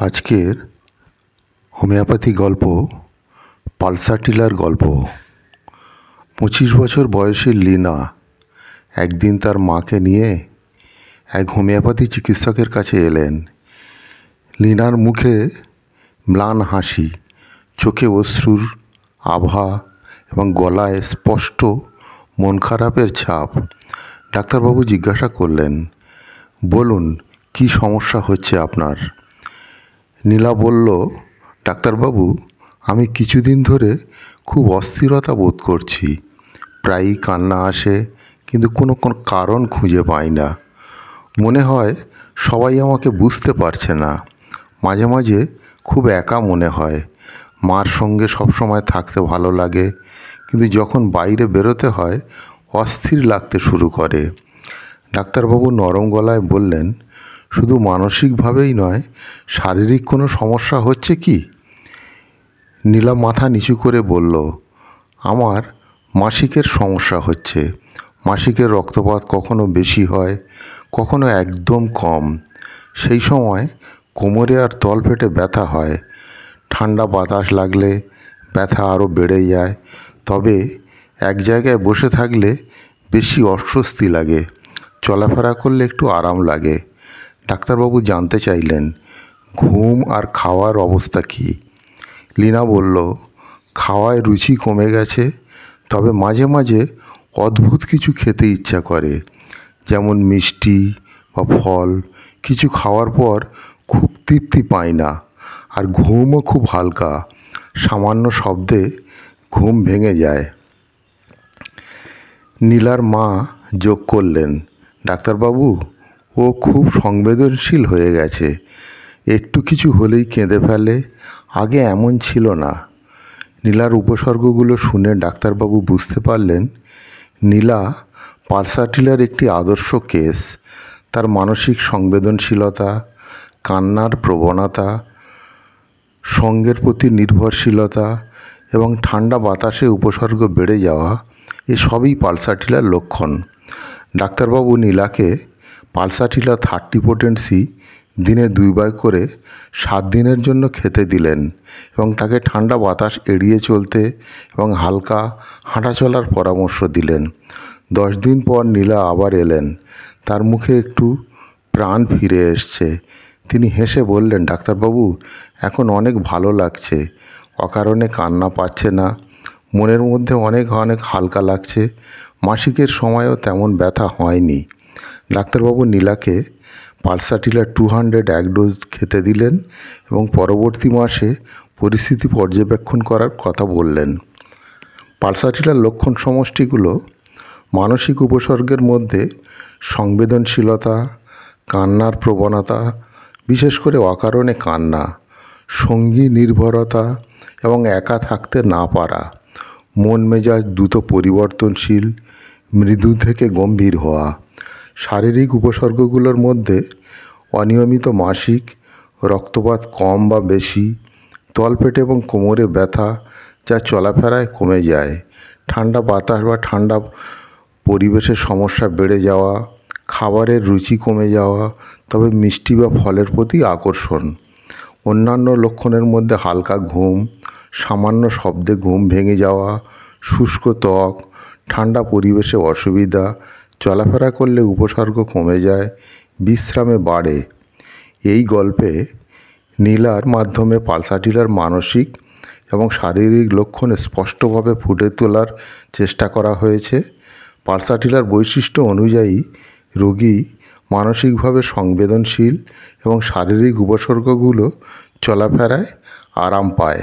আজকের হোমিওপ্যাথি গল্প পালসাটিলার গল্প। 25 বছর বয়সী লীনা একদিন তার মাকে নিয়ে এক হোমিওপ্যাথি চিকিৎসকের কাছে এলেন। লীনার মুখে ম্লান হাসি, চোখে অশ্রুর আভা এবং গলায় স্পষ্ট মন খারাপের ছাপ। ডাক্তারবাবু জিজ্ঞাসা করলেন, বলুন কি সমস্যা হচ্ছে আপনার? নীলা বলল, ডাক্তারবাবু, আমি কিছুদিন ধরে খুব অস্থিরতা বোধ করছি। প্রায়ই কান্না আসে, কিন্তু কোনো কারণ খুঁজে পাই না। মনে হয় সবাই আমাকে বুঝতে পারছে না। মাঝে মাঝে খুব একা মনে হয়। মার সঙ্গে সবসময় থাকতে ভালো লাগে, কিন্তু যখন বাইরে বেরোতে হয় অস্থির লাগতে শুরু করে। ডাক্তারবাবু নরম গলায় বললেন, শুধু মানসিকভাবেই নয়, শারীরিক কোনো সমস্যা হচ্ছে কি? নীলা মাথা নিচু করে বলল, আমার মাসিকের সমস্যা হচ্ছে। মাসিকের রক্তপাত কখনো বেশি হয়, কখনো একদম কম। সেই সময় কোমরে আর তলপেটে ব্যথা হয়। ঠান্ডা বাতাস লাগলে ব্যথা আরও বেড়ে যায়। তবে এক জায়গায় বসে থাকলে বেশি অস্বস্তি লাগে। চলাফেরা করলে একটু আরাম লাগে। ডাক্তারবাবু জানতে চাইলেন, ঘুম আর খাওয়ার অবস্থা কী? লীনা বলল, খাওয়ায় রুচি কমে গেছে, তবে মাঝে মাঝে অদ্ভুত কিছু খেতে ইচ্ছা করে, যেমন মিষ্টি বা ফল। কিছু খাওয়ার পর খুব তৃপ্তি পাই না, আর ঘুমও খুব হালকা। সামান্য শব্দে ঘুম ভেঙে যায়। নীলার মা যোগ করলেন, ডাক্তারবাবু, ও খুব সংবেদনশীল হয়ে গেছে। একটু কিছু হলেই কেঁদে ফেলে, আগে এমন ছিল না। নীলার উপসর্গগুলো শুনে ডাক্তারবাবু বুঝতে পারলেন নীলা পালসাটিলার একটি আদর্শ কেস। তার মানসিক সংবেদনশীলতা, কান্নার প্রবণতা, সঙ্গের প্রতি নির্ভরশীলতা এবং ঠান্ডা বাতাসে উপসর্গ বেড়ে যাওয়া, এসবই পালসাটিলার লক্ষণ। ডাক্তারবাবু নীলাকে পালসাটিলা 30 পোটেন্সি দিনে 2 বার করে 7 দিনের জন্য খেতে দিলেন এবং তাকে ঠান্ডা বাতাস এড়িয়ে চলতে এবং হালকা হাঁটা চলার পরামর্শ দিলেন। 10 দিন পর নীলা আবার এলেন। তার মুখে একটু প্রাণ ফিরে এসছে। তিনি হেসে বললেন, ডাক্তারবাবু, এখন অনেক ভালো লাগছে। অকারণে কান্না পাচ্ছে না। মনের মধ্যে অনেক হালকা লাগছে। মাসিকের সময়ও তেমন ব্যথা হয়নি। ডাক্তারবাবু নীলাকে পালসাটিলা 200 এক ডোজ খেতে দিলেন এবং পরবর্তী মাসে পরিস্থিতি পর্যবেক্ষণ করার কথা বললেন। পালসাটিলার লক্ষণ সমষ্টিগুলো মানসিক উপসর্গের মধ্যে সংবেদনশীলতা, কান্নার প্রবণতা, বিশেষ করে অকারণে কান্না, সঙ্গী নির্ভরতা এবং একা থাকতে না পারা, মন মেজাজ দ্রুত পরিবর্তনশীল, মৃদু থেকে গম্ভীর হওয়া। শারীরিক উপসর্গগুলোর মধ্যে অনিয়মিত মাসিক, রক্তপাত কম বা বেশি, তলপেটে এবং কোমরে ব্যথা যা চলাফেরায় কমে যায়, ঠান্ডা বাতাস বা ঠান্ডা পরিবেশের সমস্যা বেড়ে যাওয়া, খাবারের রুচি কমে যাওয়া, তবে মিষ্টি বা ফলের প্রতি আকর্ষণ। অন্যান্য লক্ষণের মধ্যে হালকা ঘুম, সামান্য শব্দে ঘুম ভেঙে যাওয়া, শুষ্ক ত্বক, ঠান্ডা পরিবেশে অসুবিধা, চলাফেরা করলে উপসর্গ কমে যায়, বিশ্রামে বাড়ে। এই গল্পে নীলার মাধ্যমে পালসাটিলার মানসিক এবং শারীরিক লক্ষণ স্পষ্টভাবে ফুটে তোলার চেষ্টা করা হয়েছে। পালসাটিলার বৈশিষ্ট্য অনুযায়ী রোগী মানসিকভাবে সংবেদনশীল এবং শারীরিক উপসর্গগুলো চলাফেরায় আরাম পায়।